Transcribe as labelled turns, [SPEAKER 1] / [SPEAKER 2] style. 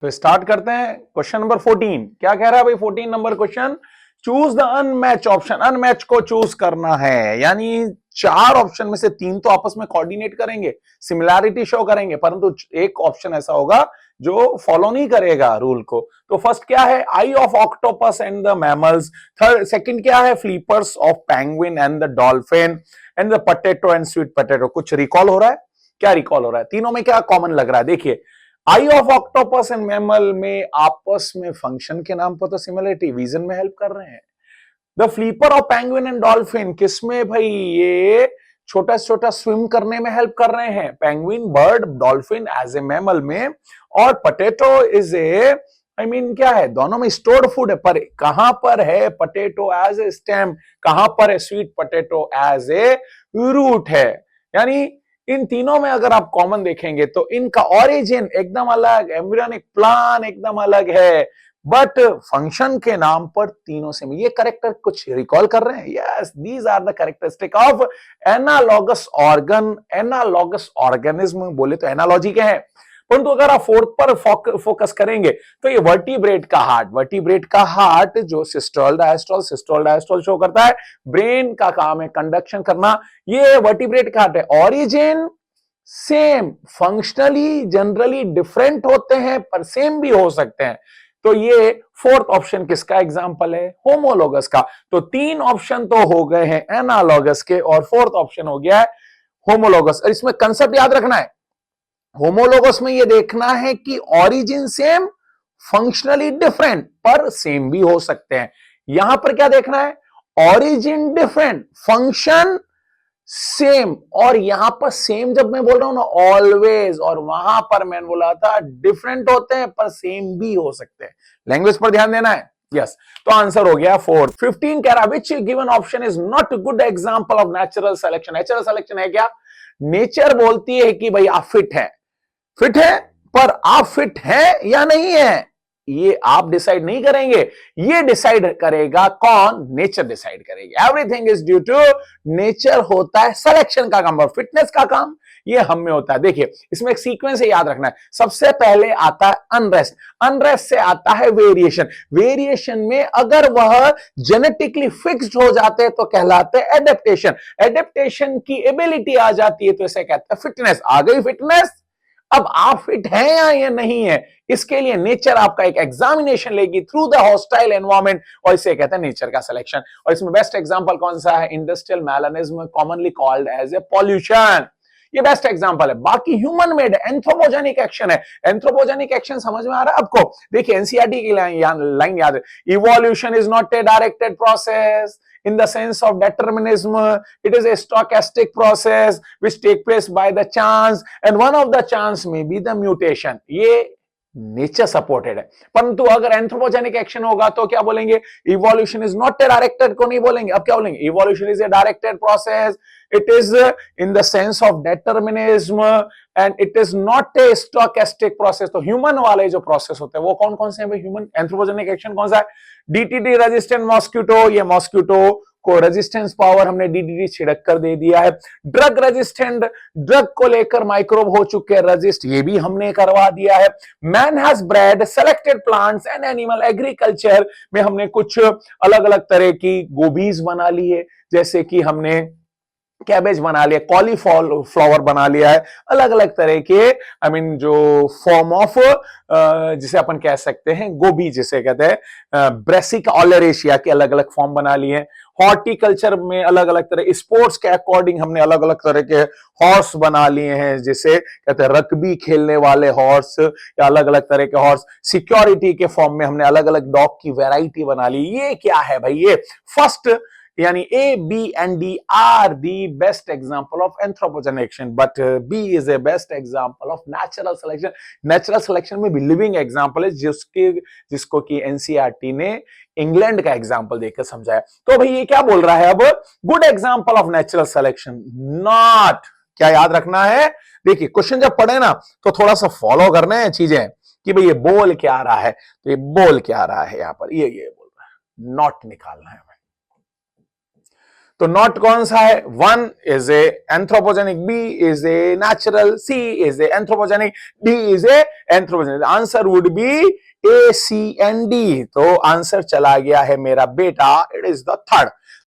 [SPEAKER 1] तो स्टार्ट करते हैं क्वेश्चन नंबर 14। क्या कह रहा है भाई 14 number question? Choose the unmatch option. Unmatch को चूज करना है, यानी चार ऑप्शन में से तीन तो आपस में कोऑर्डिनेट करेंगे, सिमिलैरिटी शो करेंगे, परंतु एक ऑप्शन ऐसा होगा जो फॉलो नहीं करेगा रूल को। तो फर्स्ट क्या है? Eye of octopus and the mammals. Third second क्या है? Flippers of penguin and the dolphin and the potato and sweet potato. कुछ रिकॉल हो रहा है? क्या रिकॉल हो रहा है? तीनों में क्या कॉमन लग रहा है? देखिए, आई ऑफ ऑक्टोपस एंड मैमल में आपस में फंक्शन के नाम पर तो सिमिलरिटी, विजन में हेल्प कर रहे हैं। The flipper of penguin and dolphin किसमें भाई? ये छोटा छोटा स्विम करने में हेल्प कर रहे हैं, penguin bird, dolphin as a mammal में, और पोटैटो इज ए क्या है? दोनों में स्टोर्ड फूड है, पर कहां पर है पोटैटो एज ए स्टेम, कहां पर है sweet potato as a root है। यानी इन तीनों में अगर आप कॉमन देखेंगे तो इनका ओरिजिन एकदम अलग, एम्ब्रियोनिक प्लान एकदम अलग है, बट फंक्शन के नाम पर तीनों से ये करेक्टर कुछ रिकॉल कर रहे हैं। Yes, these are the characteristic of analogous organ. Analogous organism बोले तो एनालॉजी के हैं, परंतु अगर आप फोर्थ पर फोकस करेंगे तो ये वर्टिब्रेट का हार्ट जो सिस्टोल डायस्टोल शो करता है, ब्रेन का काम है कंडक्शन करना, ये वर्टिब्रेट का हार्ट है। Origin same, functionally generally different होते हैं पर सेम भी हो सकते हैं। तो ये फोर्थ ऑप्शन किसका एग्जांपल है? होमोलोगस का। तो तीन ऑप्शन तो हो गए हैं एनालॉगस के और फोर्थ ऑप्शन हो गया है होमोलोगस। और इसमें कंसेप्ट याद रखना है, होमोलोगस में यह देखना है कि ऑरिजिन सेम, फंक्शनली डिफरेंट पर सेम भी हो सकते हैं। यहां पर क्या देखना है? ऑरिजिन डिफरेंट, फंक्शन सेम, और यहां पर सेम जब मैं बोल रहा हूं ना ऑलवेज, और वहां पर मैंने बोला था डिफरेंट होते हैं पर सेम भी हो सकते हैं। लैंग्वेज पर ध्यान देना है। यस, तो आंसर हो गया 4। 15 कह रहा which given option is not good example of natural selection. Natural selection है क्या? नेचर बोलती है कि भाई आप फिट है, पर आप फिट हैं या नहीं है ये आप डिसाइड नहीं करेंगे, ये डिसाइड करेगा कौन? नेचर डिसाइड करेगी। Everything is due to nature. होता है सिलेक्शन का काम और फिटनेस का काम ये हम में होता है। देखिए, इसमें एक सीक्वेंस है, याद रखना है। सबसे पहले आता है अनरेस्ट, अनरेस्ट से आता है वेरिएशन, वेरिएशन में अगर वह जेनेटिकली फिक्स्ड हो जाते हैं तो कहलाते हैं एडेप्टेशन, एडेप्टेशन की एबिलिटी आ जाती है तो इसे कहते हैं फिटनेस। आ गई फिटनेस, अब आप फिट हैं या ये नहीं है, इसके लिए नेचर आपका एक एग्जामिनेशन लेगी थ्रू द हॉस्टाइल एनवायरनमेंट, और इसे कहते हैं नेचर का सिलेक्शन। और इसमें बेस्ट एग्जांपल कौन सा है? Industrial melanism, commonly called as a pollution, ये बेस्ट एग्जांपल है। बाकी ह्यूमन मेड एंथ्रोपोजेनिक एक्शन है। एंथ्रोपोजेनिक एक्शन समझ में आ रहा है आपको? देखिए, एनसीईआरटी की लाइन याद है, evolution is not a directed process in the sense of determinism, it is a stochastic process which take place by the chance, and one of the chance may be the mutation. ये nature supported है। परंतु अगर anthropogenic action होगा तो क्या बोलेंगे? Evolution is not a directed को नहीं बोलेंगे, अब क्या बोलेंगे? Evolution is a directed process, it is in the sense of determinism and it is not a stochastic process. तो ह्यूमन वाले जो प्रोसेस होते हैं वो कौन कौन से हैं? ह्यूमन एंथ्रोपोजेनिक एक्शन कौन सा है? डीटीटी रेजिस्टेंट मॉस्किटो, ये मॉस्किटो को रेजिस्टेंस पावर हमने डीडीटी छिड़क कर दे दिया है। ड्रग रेजिस्टेंट, ड्रग को लेकर माइक्रोब हो चुके हैं रेजिस्ट, ये भी हमने करवा दिया है। Man has bread selected plants and animal, agriculture में हमने कुछ अलग अलग तरह की गोभीज बना ली है, जैसे कि हमने कैबेज बना लिया, कॉलीफ्लावर बना लिया है, अलग अलग तरह के जो फॉर्म ऑफ जिसे अपन कह सकते हैं गोभी, जिसे कहते हैं ब्रेसिका ओलेरेशिया के अलग अलग फॉर्म बना लिए हैं। हॉर्टिकल्चर में अलग अलग तरह, स्पोर्ट्स के अकॉर्डिंग हमने अलग अलग तरह के हॉर्स बना लिए हैं, जिसे कहते हैं रग्बी खेलने वाले हॉर्स या अलग अलग तरह के हॉर्स। सिक्योरिटी के फॉर्म में हमने अलग अलग डॉग की वैरायटी बना ली। ये क्या है भाई? ये फर्स्ट, यानी A, B and D are the best example of anthropogenic action, but B is a best example of natural selection. Natural selection में भी living example है जिसको कि NCERT ने इंग्लैंड का एग्जाम्पल देकर समझाया। तो भाई ये क्या बोल रहा है अब? Good example of natural selection, not. क्या याद रखना है? देखिए, क्वेश्चन जब पढ़े ना तो थोड़ा सा फॉलो करना है चीजें कि भाई ये बोल क्या रहा है, तो ये बोल क्या रहा है, यहां पर ये बोल रहा है, नॉट निकालना है। तो नॉट कौन सा है? 1 is a anthropogenic, B is a natural, C is a anthropogenic, D is a anthropogenic. Answer would be A, C and D। तो आंसर चला गया है मेरा बेटा, इट इज द थर्ड।